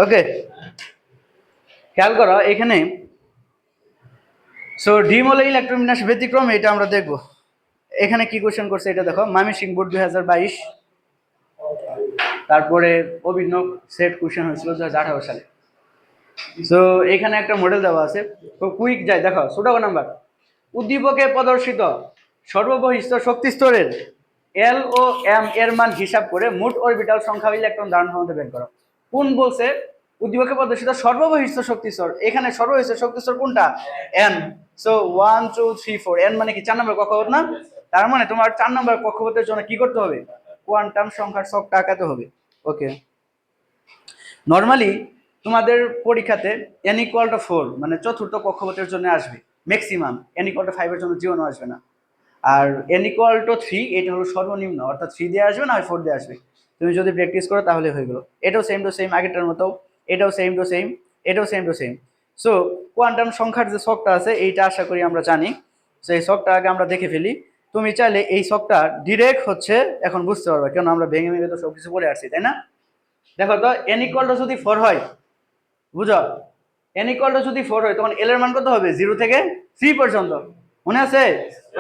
ওকে, খেয়াল করো এখানে। সো ডিমোলে ইলেকট্রোবিন্যাস ব্যতিক্রম, এটা আমরা দেখব। এখানে কি কোশ্চেন করছে এটা দেখো, ময়মনসিংহ বোর্ড 2022, তারপরে অভিনব সেট কোশ্চেন হয়েছিল 2018 সালে। সো এখানে একটা মডেল দেওয়া আছে, তো কুইক যাই দেখো। ছোট নাম্বার, উদ্দীপকে প্রদর্শিত সর্ববহিষ্ঠ শক্তি স্তরের এল ও এম এর মান হিসাব করে মোট অরবিটাল সংখ্যা ইলেকট্রন ধারণ ক্ষমতা বের করো। কোন বলছে উদ্দীপকে প্রদর্শিত সর্ববহিষ্ঠ শক্তি স্তর, এখানে সর্ববহিষ্ঠ শক্তি স্তর কোনটা? এন। সো 1 2 3 4, এন মানে কি 4 নম্বর কক্ষপথ না? তার মানে তোমার 4 নম্বর কক্ষপথের জন্য কি করতে হবে? কোয়ান্টাম সংখ্যার ছকটা আঁকাতে হবে। ওকে, নর্মালি তোমাদের পরীক্ষাতে n = 4 মানে চতুর্থ কক্ষপথের জন্য আসবে ম্যাক্সিমাম, n = 5 এর জন্য জীবনও আসবে না। আর n = 3 এটা হলো সর্বনিম্ন, অর্থাৎ 3 দিয়ে আসবে না 4 দিয়ে আসবে। তুমি যদি প্র্যাকটিস করো তাহলে হয়ে গেল। এটাও সেম টু সেম আগেরটার মতো, এটাও সেম টু সেম, এটাও same to same. So quantum সংখ্যার যে ছকটা আছে এইটা আশা করি আমরা জানি। সো এই ছকটা আগে আমরা দেখে ফেলি। তুমি চাইলে এই ছকটা ডিরেক্ট হচ্ছে এখন বুঝতে পারবে, কেন আমরা ভেঙে ভেঙে তো সবকিছু পড়ে আসছি, তাই না? দেখো তো n = যদি 4 হয়, বুঝো, n = যদি 4 হয় তখন l এর মান কত হবে? 0 থেকে 3 পর্যন্ত, মনে আছে?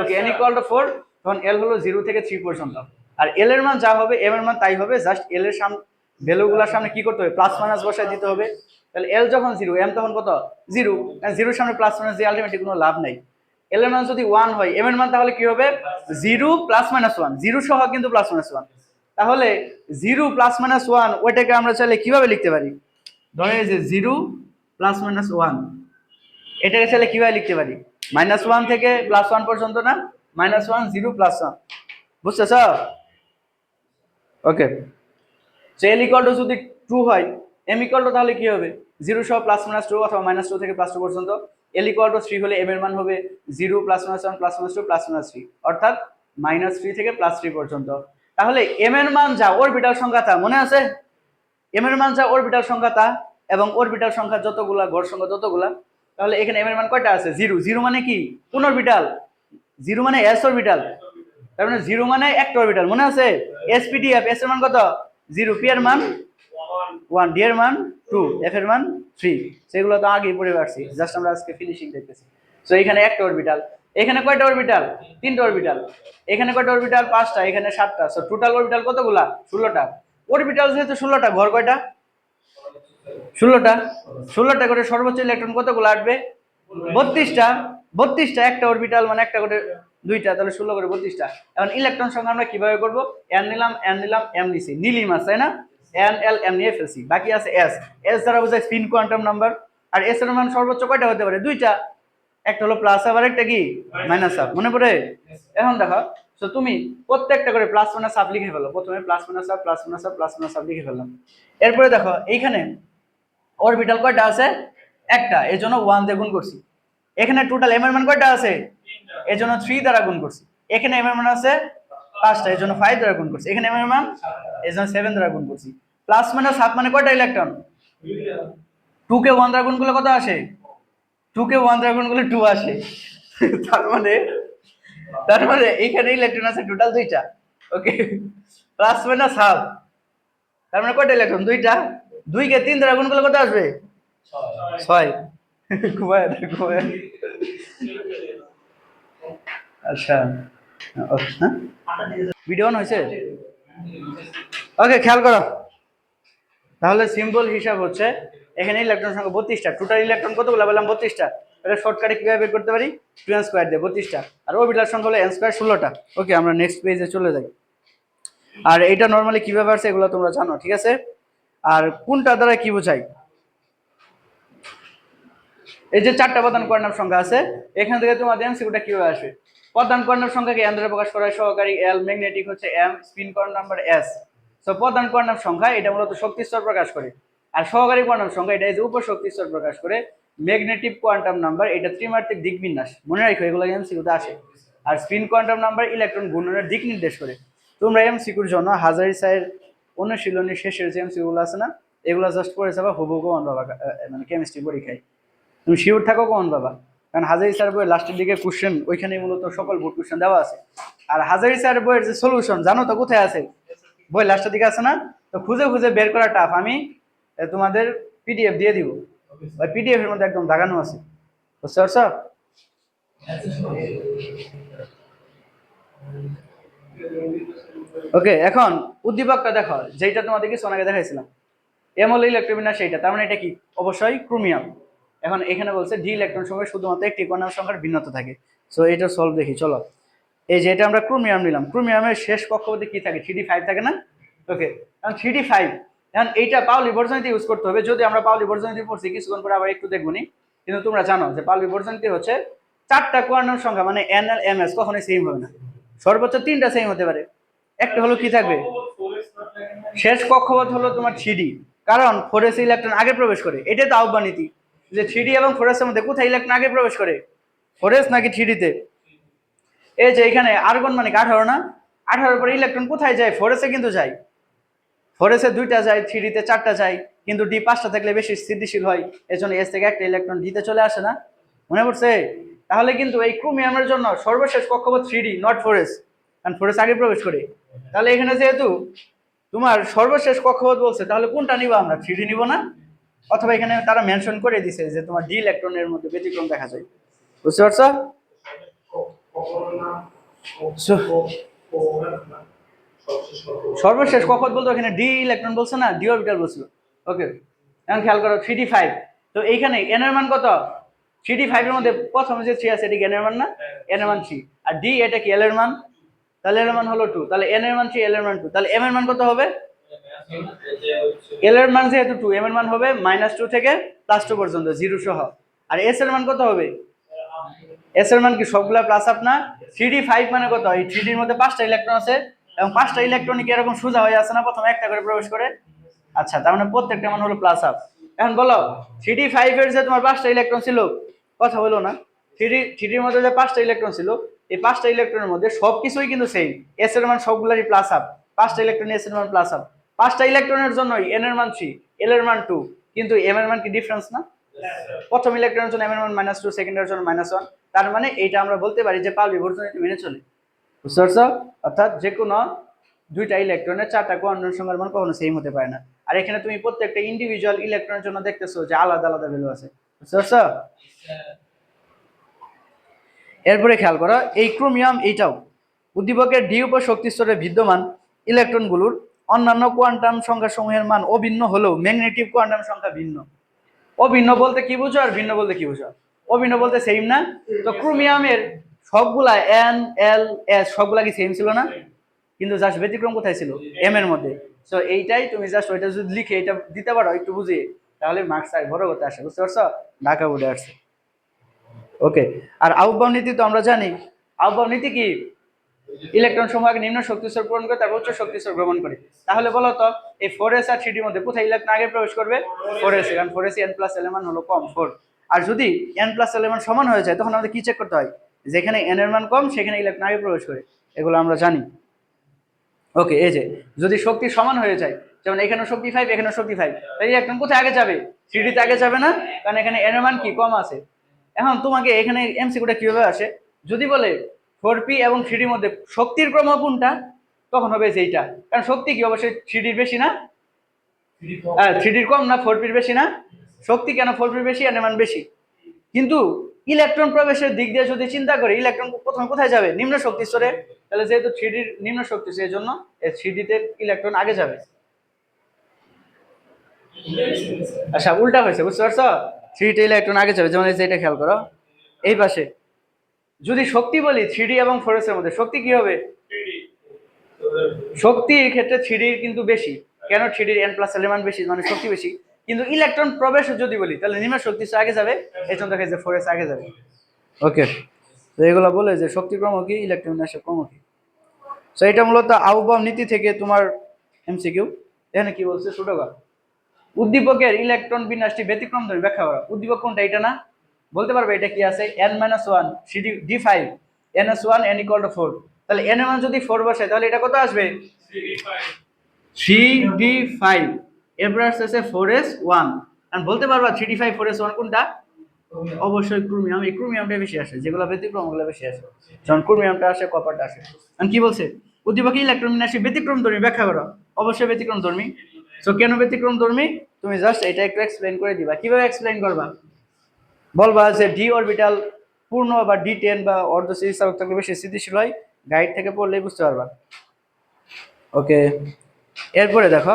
ওকে, n = 4 তখন l হলো 0 থেকে 3 পর্যন্ত। আর l এর মান যা হবে m এর মান তাই হবে, জাস্ট l এর সামনে ভ্যালুগুলোর সামনে কি করতে হবে? প্লাস মাইনাস বসায় দিতে হবে। তাহলে l যখন 0, m তখন কত? 0। 0 এর সামনে প্লাস মাইনাস দিয়ে আলটিমেটলি কোনো লাভ নাই। l এর মান যদি 1 হয়, m এর মান তাহলে কি হবে? 0 + -1, 0 সহ কিন্তু +-1। তাহলে 0 + -1 ওইটাকে আমরা চাইলে কিভাবে লিখতে পারি? ধরে এই যে 0 + -1, এটাকে চাইলে কিভাবে লিখতে পারি? -1 থেকে +1 পর্যন্ত না? -1 0 +1, বুঝতেছ? ওকে, l = যদি 2 হয়, m = তাহলে কি হবে? 0 সহ +-2 অথবা -2 থেকে +2 পর্যন্ত। l = 3 হলে m এর মান হবে 0 +-1 +-2 +-3, অর্থাৎ -3 থেকে +3 পর্যন্ত। তাহলে m এর মান যা অরবিটাল সংখ্যা তা মনে আছে? m এর মান যা অরবিটাল সংখ্যা তা, এবং অরবিটাল সংখ্যা যতগুলা, গড় সংখ্যা যতগুলা। তাহলে এখানে m এর মান কয়টা আছে? 0। 0 মানে কি? কোন অরবিটাল? 0 মানে s অরবিটাল। তার মানে 0 মানে একটা অরবিটাল, মনে আছে? sp/d/f, s এর মান কত? 0, p এর মান 1, d এর মান 2, f এর মান 3। সেগুলো তো আগেই পড়ে আসছি, জাস্ট আমরা আজকে ফিনিশিং দেখতেছি। সো এখানে একটা অরবিটাল, এখানে কয়টা অরবিটাল? 3টা অরবিটাল। এখানে কয়টা অরবিটাল? 5টা, এখানে 7টা। সো টোটাল অরবিটাল কতগুলা? 16টা। অরবিটাল যেহেতু 16টা, ঘর কয়টা? 16টা। 16টা করে সর্বোচ্চ ইলেকট্রন কতগুলো আসবে? 32টা। 32টা, একটা অরবিটাল মানে একটা করে 2টা, তাহলে 16 করে 32টা। এখন ইলেকট্রন সংখ্যা আমরা কিভাবে করব? n নিলাম, n নিলাম, m নিছি, নিলিমাস, তাই না? n l m নিয়ে ফেলছি, বাকি আছে s। s দ্বারা বোঝায় স্পিন কোয়ান্টাম নাম্বার। আর s এর মান সর্বোচ্চ কয়টা হতে পারে? 2টা, একটা হলো প্লাস হাফ আর একটা কি মাইনাস হাফ, মনে পড়ে? এখন দেখো, তো তুমি প্রত্যেকটা করে প্লাস মাইনাস হাফ লিখে ফেলো। প্রথমে plus minus half, plus minus half, plus minus half লিখে ফেললাম। এরপরে দেখো এইখানে অরবিটাল কয়টা আছে? একটা, এর জন্য 1 দিয়ে গুণ করছি। এখানে টোটাল m এর মান কয়টা আছে? এর জন্য 3 দ্বারা গুণ করছি। এখানে m এর মান আছে 5টা, এর জন্য 5 দ্বারা গুণ করছি। এখানে m এর মান, এর জন্য 7 দ্বারা গুণ করছি। প্লাস মাইনাস হাফ মানে কয়টা ইলেকট্রন? 2 কে 1 দ্বারা গুণ করলে কত আসে? 2 কে 1 দ্বারা গুণ করলে 2 আসে। তার মানে, এখানে ইলেকট্রন আছে টোটাল 2টা। ওকে, প্লাস মাইনাস হাফ, তার মানে কয়টা ইলেকট্রন? 2টা। 2 কে 3 দ্বারা গুণ করলে কত আসবে? 6। ঘুমায় না, ঘুমায়। আচ্ছা, ভিডিও অন হয়েছে? ওকে, খেয়াল করো। তাহলে সিম্পল হিসাব হচ্ছে, এখানে ইলেকট্রন সংখ্যা 32টা। টোটাল ইলেকট্রন কতগুলো বললাম? 32টা। এটা শর্টকাটে কিভাবে বের করতে পারি? 2n² দিয়ে 32টা। আর অরবিটাল সংখ্যা হলো n² 16টা। ওকে, আমরা নেক্সট পেজে চলে যাই। আর এটা নরমালি কিভাবে আসছে এগুলো তোমরা জানো, ঠিক আছে? আর কোনটা দ্বারা কি বোঝায়? এই যে 4টা প্রধান কোয়ান্টাম সংখ্যা আছে, এখান থেকে তোমাদের এমসিকিউটা কিভাবে আসবে? প্রধান কোয়ান্টাম সংখ্যাকে n দ্বারা প্রকাশ করা হয়, সহকারী l, ম্যাগনেটিক হচ্ছে m, spin quantum number s। So প্রধান কোয়ান্টাম সংখ্যা এটা মূলত শক্তি স্তর প্রকাশ করে, আর সহকারী কোয়ান্টাম সংখ্যা এটা এই যে উপশক্তি স্তর প্রকাশ করে। ম্যাগনেটিক কোয়ান্টাম নাম্বার এটা ত্রিমাত্রিক দিক বিন্যাস, মনে রাখো এগুলো এমসিকিউতে আসে। আর স্পিন কোয়ান্টাম নাম্বার ইলেকট্রন ঘূর্ণনের দিক নির্দেশ করে। তোমরা এমসিকিউর জন্য হাজারি স্যারের অনুশীলনের শেষের যে এমসিকিউগুলো আছে না, এগুলো জাস্ট পড়ে যাবা, হুবহু কমন পাবা মানে কেমিস্ট্রি পরীক্ষায়। তুমি শিওর থাকো কমন পাবা, কারণ হাজারি স্যার বইয়ের লাস্টের দিকে কোশ্চেন ওইখানে মূলত সকল বোর্ড কোশ্চেন দেওয়া আছে। আর হাজারি স্যার বইয়ের যে সলিউশন জানো তো কোথায় আছে? বই লাস্টের দিকে আছে না? তো খুঁজে খুঁজে বের করা টাফ। আমি তোমাদের পিডিএফ দিয়ে দিব, ওই পিডিএফ এর মধ্যে একদম দাগানো আছে, বুঝতে পারছো? ওকে, এখন উদ্দীপকটা দেখো, যেটা তোমাদের কিছু আগে দেখাইছিলাম, এম হলো ইলেকট্রোবিন্যাস সেইটা, তার মানে এটা কি? অবশ্যই ক্রোমিয়াম। এখন এখানে বলছে ডি ইলেকট্রন সময় শুধুমাত্র একটি কোয়ান্টাম সংখ্যার ভিন্নতা থাকে। সো এটা সলভ দেখি, চলো। এই যে এটা আমরা ক্রোমিয়াম নিলাম, ক্রোমিয়ামের শেষ কক্ষপথে কি থাকে? 3d5 থাকে না? ওকে, এখন 3d5, এখন এইটা পাউলি বর্জনীতি ইউজ করতে হবে। যদি আমরা পাউলি বর্জনীতি পড়ছি কিছুক্ষণ পরে আবার একটু দেখবনি, কিন্তু তোমরা জানো যে পাউলি বর্জনীতি হচ্ছে 4টা কোয়ান্টাম সংখ্যা, মানে এনএল এমএস কখনোই সেম হবে না, সর্বোচ্চ 3টা সেম হতে পারে। একটা হলো কি থাকবে? শেষ কক্ষপথ হলো তোমার 3d, কারণ 4s ইলেকট্রন আগে প্রবেশ করে। এটাই তো আহ্বান নীতি, যে 3d এবং 4s এর মধ্যে কোথায় ইলেকট্রন আগে প্রবেশ করে? 4s নাকি 3d তে? এই যে এখানে আর্গন মানে 18 না, 18 পরে ইলেকট্রন কোথায় যায়? 4s এ কিন্তু যায়। 4s এ 2টা যায়, 3d তে 4টা যায়, কিন্তু d 5টা থাকলে বেশি স্থিতিশীল হয়, এজন্য s থেকে একটা ইলেকট্রন d তে চলে আসে না? মনে পড়ছে? তাহলে কিন্তু এই ক্রোমিয়ামের জন্য সর্বশেষ কক্ষপথ 3d, নট 4s, কারণ 4s আগে প্রবেশ করে। তাহলে এখানে যেহেতু তোমার সর্বশেষ কক্ষপথ বলছে, তাহলে কোনটা নিব আমরা? 3d নিব না? অথবা এখানে তারা মেনশন করে দিছে যে তোমার ডি ইলেকট্রনের মধ্যে ব্যতিক্রম দেখা যায়, বুঝতে পারছো? সর্বশেষ কক্ষপথ বলতে এখানে ডি ইলেকট্রন বলছে না, ডি অরবিটাল বলছিল। ওকে, এখন খেয়াল করো 3d5, তো এইখানে এন এর মান কত? 3d5 এর মধ্যে প্রথমে যে 3 আছে এটা কি এন এর মান না? এন এর মান 3, আর ডি এটা কি এল এর মান? তাহলে এর মান হলো 2, তাহলে এন এর মান 3, এল এর মান 2, তাহলে এম এর মান কত হবে? এল এর মান যেহেতু 2, এম এর মান হবে -2 থেকে +2 পর্যন্ত 0 সহ। আর এস এর মান কত হবে? এস এর মান কি সবগুলা প্লাস আপ না? 3d5 মানে কত? এই 3d এর মধ্যে 5টা ইলেকট্রন আছে, এবং 5টা ইলেকট্রন কি এরকম সোজা হয়ে আছে না, প্রথমে একটা করে প্রবেশ করে? আচ্ছা, তার মানে প্রত্যেকটা মান হলো প্লাস আপ। এখন বলো 3d5 এর যে তোমার 5টা ইলেকট্রন ছিল, কথা হলো না? 3d এর মধ্যে যে 5টা ইলেকট্রন ছিল, এই 5টা ইলেকট্রনের মধ্যে সবকিছুই কিন্তু সেম, এস এর মান সবগুলাই প্লাস আপ, 5টা ইলেকট্রন এস এর মান প্লাস আপ। 5টা ইলেকট্রনের জন্যই এন এর মান 3, এল এর মান 2, কিন্তু এম এর মান কি ডিফারেন্স না? প্রথম ইলেকট্রনের জন্য এম এর মান -2, সেকেন্ডের জন্য -1, তার মানে এইটা আমরা বলতে পারি যে পাউলি বর্জনীতি মেনে চলে, বুঝতে পারছো? অর্থাৎ যে কোনো 2টা ইলেকট্রনের 4টা কোয়ান্টাম সংখ্যার মান কখনো সেম হতে পারে না। আর এখানে তুমি প্রত্যেকটা ইন্ডিভিজুয়াল ইলেকট্রনের জন্য দেখতেছো যে আলাদা আলাদা ভ্যালু আছে, বুঝতে পারছো? এরপরে খেয়াল করো, এই ক্রোমিয়াম এইটাও উদ্দীপকের ডি উপর শক্তি স্তরে বিদ্যমান ইলেকট্রনগুলোর অন্যান্য কোয়ান্টাম সংখ্যা সমূহের মান অভিন্ন হলেও ম্যাগনেটিক কোয়ান্টাম সংখ্যা ভিন্ন। অভিন্ন বলতে কি বুঝো, আর ভিন্ন বলতে কি বুঝো? অভিন্ন বলতে সেম না? তো ক্রোমিয়ামের সবগুলা এন এল এস সবগুলা কি সেম ছিল না? কিন্তু জাস্ট ব্যতিক্রম কোথায় ছিল? এম এর মধ্যে। সো এইটাই তুমি জাস্ট ওইটা যদি লিখে এটা দিতে পারো একটু বুঝিয়ে, তাহলে মার্কস আর বড় করতে আসে, বুঝতে পারছো? ঢাকা বোর্ডে আসছে। ওকে, আর আউটবাউন্ড নীতি তো আমরা জানি। আউটবাউন্ড নীতি কি? ইলেকট্রন সমূহকে নিম্ন শক্তি স্তর পূরণ করে তারপর উচ্চ শক্তি স্তর গ্রহণ করে। তাহলে বলো তো এই 4s আর 3d এর মধ্যে কোথায় ইলেকট্রন আগে প্রবেশ করবে? 4s, কারণ 4s n প্লাস l এর মান হলো কম 4। আর যদি n প্লাস l এর মান সমান হয়ে যায় তখন আমাদের কি চেক করতে হয়? যেখানে n এর মান কম সেখানে ইলেকট্রন আগে প্রবেশ করে, এগুলো আমরা জানি। ওকে, এই যে যদি শক্তি সমান হয়ে যায়, যেমন এখানে শক্তি 5, এখানে শক্তি 5, তাই ইলেকট্রন কোথায় আগে যাবে? 3d তে আগে যাবে না, কারণ এখানে n এর মান কি কম আছে। এখন তোমাকে এখানে এমসিকিউটা কিভাবে আসে, যদি বলে 4p এবং 3d এর মধ্যে শক্তির ক্রম কোনটা, তখন হবে যে এইটা, কারণ শক্তি কি অবশ্যই 3d এর বেশি না? 3d এর কম না 4p এর বেশি না? শক্তি কেন 4p এর বেশি, n এর মান বেশি। কিন্তু ইলেকট্রন প্রবেশের দিক দিয়ে যদি চিন্তা করি, ইলেকট্রন প্রথমে কোথায় যাবে? নিম্ন শক্তি স্তরে। তাহলে যেহেতু 3d এর নিম্ন শক্তি, সেই জন্য এই 3d তে ইলেকট্রন আগে যাবে। আচ্ছা, উল্টা হয়েছে, বুঝতে পারছো? 3d তে ইলেকট্রন আগে যাবে, যেমন এই যে এটা খেয়াল করো, এই পাশে যদি শক্তি বলি 3d এবং 4s এর মধ্যে শক্তি কি হবে? শক্তির ক্ষেত্রে 3d কিন্তু বেশি, কেন? 3d n প্লাস l এর মান বেশি, মানে শক্তি বেশি। কিন্তু ইলেকট্রন প্রবেশ যদি বলি, তাহলে নিম্ন শক্তি আগে যাবে, এই জন্য দেখা যায় 4s আগে যাবে। ওকে, তো এগুলো বলে যে শক্তি ক্রম কি, ইলেকট্রন বিন্যাসের ক্রম কি। সো এটা মূলত আউটবাউন্ড নীতি থেকে তোমার এমসিকিউ। এখানে কি বলছে ছোটগা, উদ্দীপকের ইলেকট্রন বিন্যাসটি ব্যতিক্রমধর্মী ব্যাখ্যা করা। উদ্দীপক কোনটা? এটা না? বলতে পারবে এটা কি আছে? n-1 d5 n-1 n = 4, তাহলে n এর মান যদি 4 বসে তাহলে এটা কত আসবে? 3d5। এরপর আসছে 4s1, আর বলতে পারবা 3d5 4s1 কোনটা? অবশ্যই ক্রোমিয়াম। এই ক্রোমিয়ামটা বেশি আসে, যেগুলো ব্যতিক্রম ওগুলো বেশি আসে, যখন ক্রোমিয়ামটা আসে কপারটা আসে। আর কি বলছে, উদ্দীপকে ইলেকট্রন বিন্যাসী ব্যতিক্রমধর্মী ব্যাখ্যা করো। অবশ্যই ব্যতিক্রমধর্মী। সো কেন ব্যতিক্রমধর্মী? তুমি জাস্ট এটা একটু এক্সপ্লেইন করে দিবা। কিভাবে এক্সপ্লেইন করবা? বলবা যে ডি অরবিটাল পূর্ণ বা D10 বা অর্ধ স্থিতিস্থাপক থাকলে বেশি স্থিতিশীল হয়, গাইড থেকে পড়লেই বুঝতে পারবা। ওকে, এরপরে দেখো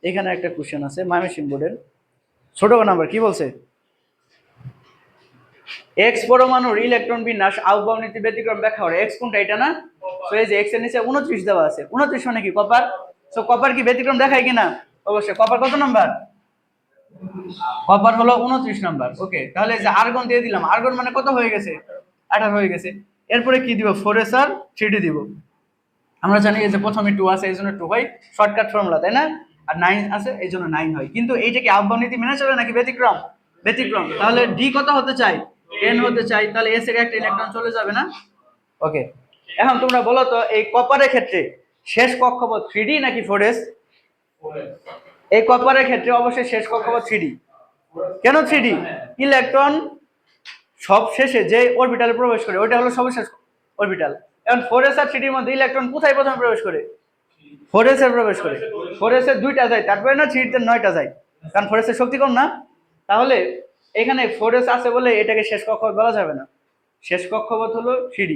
এখানে একটা কোশ্চেন আছে ময়মনসিংহ বোর্ডের, ছোট নাম্বার কি বলছে? এক্স পরমাণুর ইলেকট্রন বিন্যাস আউটবাউন্ড নীতি ব্যতিক্রম ব্যাখ্যা করে। এক্স কোনটা? এটা না? তো এই যে এক্স এর নিচে 29 দেওয়া আছে, 29 মানে কি কপার? সো কপার কি ব্যতিক্রম দেখায় কিনা? অবশ্যই। কপার কত নাম্বার? কপার হলো 29 নাম্বার। ওকে, তাহলে এই যে আর্গন দিয়ে দিলাম, আর্গন মানে কত হয়ে গেছে? 18 হয়ে গেছে। এরপরে কি দিব? 4s আর 3d দিব। আমরা জানি যে প্রথমে 2 আছে এই জন্য 2 হয়, শর্টকাট ফর্মুলা, তাই না? আর 9 আছে এই জন্য 9 হয়। কিন্তু এইটা কি আউটবাউন্ড নীতি মেনে চলে নাকি ব্যতিক্রম? ব্যতিক্রম। তাহলে ডি কত হতে চাই? 10 হতে চাই। তাহলে এস এর একটা ইলেকট্রন চলে যাবে না? ওকে, এখন তোমরা বলো তো এই কপারের ক্ষেত্রে শেষ কক্ষপথ 3d নাকি 4s? এই কপারের ক্ষেত্রে অবশ্যই শেষ কক্ষপথ 3d। কেন 3d? ইলেকট্রন সব শেষে যে অরবিটালে প্রবেশ করে ওইটা হলো সর্বশেষ অরবিটাল। এখন 4s আর 3d এর মধ্যে ইলেকট্রন কোথায় প্রথমে প্রবেশ করে? 4s এর প্রবেশ করে। 4s এর 2টা যায়, তারপরে না 3d এর 9টা যায়, কারণ 4s এর শক্তি কম না। তাহলে এখানে 4s আছে বলে এটাকে শেষ কক্ষপথ বলা যাবে না, শেষ কক্ষপথ হলো 3d।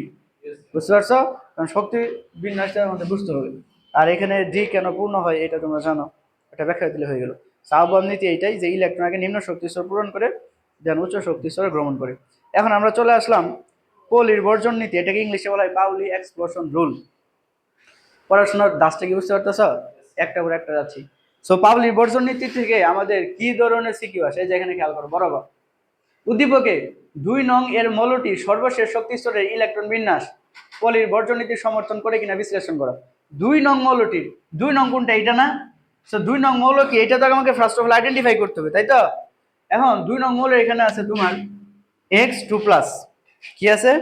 বুঝতে পারছো? কারণ শক্তি বিন্যাসটা আমাদের বুঝতে হবে। আর এখানে ডি কেন পূর্ণ হয় এটা তোমরা জানো, এটা ব্যাখ্যা দিলে হয়ে গেল। আহ্বান নীতি এইটাই যে ইলেকট্রন আগে নিম্ন শক্তি স্তর পূরণ করে দেন উচ্চ শক্তি স্তরে গ্রহণ করে। এখন আমরা চলে আসলাম পৌলির বর্জন নীতি, এটাকে ইংলিশে বলা হয় পাউলি এক্সক্লুশন রুল। পড়াশোনার দাসটা কি বুঝতে পারতেছ? একটা পর একটা যাচ্ছি। সো পাউলির বর্জন নীতি থেকে আমাদের কি ধরনের সিকিউ আসে, যে এখানে খেয়াল করো বরাবর। উদ্দীপকে 2 নং এর মৌলটি সর্বশেষ শক্তি স্তরের ইলেকট্রন বিন্যাস পলির বর্জন নীতির সমর্থন করে কিনা বিশ্লেষণ করো। 2 নং মৌলটির 2 নং কোনটা? এটা না? সো 2 নং মৌল কি? এটা তো আমাকে ফার্স্ট অফ অল আইডেন্টিফাই করতে হবে, তাই তো? এখন 2 নং মৌল এখানে আছে তোমার X2+, কি আছে?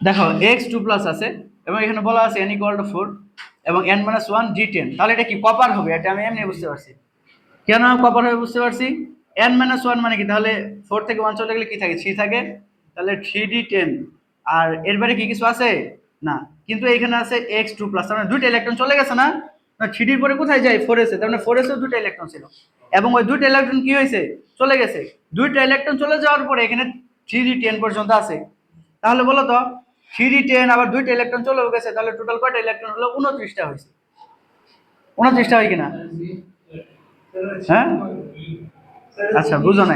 দেখো X2+ আছে এবং এখানে বলা আছে n = 4 এবং n-1 D10। তাহলে এটা কি কপার হবে? এটা আমি এমনি বুঝতে পারছি। কেন কপার হবে বুঝতে পারছি। n-1 মানে কি? তাহলে 4 থেকে 1 চলে গেলে কি থাকে? 3 থাকে। তাহলে 3d10। আর এর বাইরে কি কিছু আছে? না। কিন্তু এখানে আছে X2+, তার মানে দুইটা ইলেকট্রন চলে গেছে না? না, 3d এর পরে কোথায় যায়? 4s এ। তার মানে 4s এও দুইটা ইলেকট্রন ছিল এবং ওই দুইটা ইলেকট্রন কি হয়েছে? চলে গেছে। দুইটা ইলেকট্রন চলে যাওয়ার পরে এখানে 3d10 পর্যন্ত আছে। তাহলে বলো তো 3d10 আবার দুইটা ইলেকট্রন চলেও গেছে, তাহলে টোটাল কয়টা ইলেকট্রন হলো? 29টা হয়েছে। 29টা হয় কিনা? হ্যাঁ, আচ্ছা বুঝো না,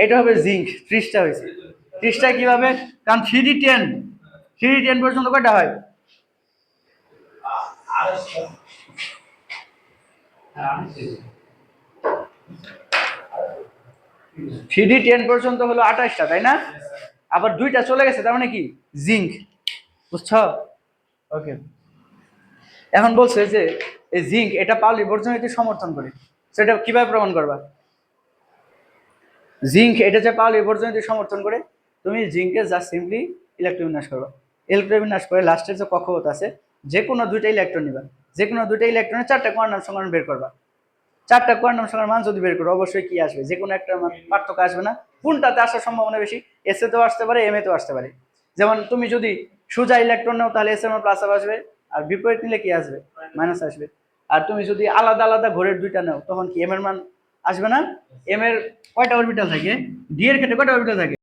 এটা হবে জিঙ্ক। 30টা হয়েছে। 30টা কিভাবে? কারণ 3d10 পর্যন্ত কয়টা হয়? 3d10 পর্যন্ত হলো 28টা, তাই না? আবার দুইটা চলে গেছে, তার মানে কি? জিঙ্ক। বুঝছো? ওকে, এখন বলছে যে এই জিঙ্ক এটা পাউলি বর্জন নীতি সমর্থন করে। সেটা কিভাবে প্রমাণ করবা? জিঙ্ক এটা যে পাউলি বর্জন নীতি সমর্থন করে, তুমি জিঙ্কের জাস্ট সিম্পলি ইলেকট্রন বিন্যাস করবা। ইলেকট্রন বিন্যাস করে লাস্টের যে কক্ষপথ আছে যে কোনো দুইটা ইলেকট্রন নিবা, যে কোনো দুইটা ইলেকট্রনের 4টা কোয়ান্টাম সংখ্যা বের করবা। 4টা কোয়ান্টাম সংখ্যার মান যদি বের করো অবশ্যই কি আসবে? যে কোনো একটা মান, পার্থক্য আসবে না। কোনটাতে আসার সম্ভাবনা বেশি? এস এ তেও আসতে পারে, এম এ তেও আসতে পারে। যেমন তুমি যদি সোজা ইলেকট্রন নাও তাহলে এস এর মান প্লাস আসবে, আর বিপরীত নিলে কি আসবে? মাইনাস আসবে। আর তুমি যদি আলাদা আলাদা ঘরের দুইটা নাও তখন কি এম এর মান আসবে না? এম এর কয়টা অরবিটাল থাকে? ডি এর ক্ষেত্রে কয়টা অরবিটাল থাকে?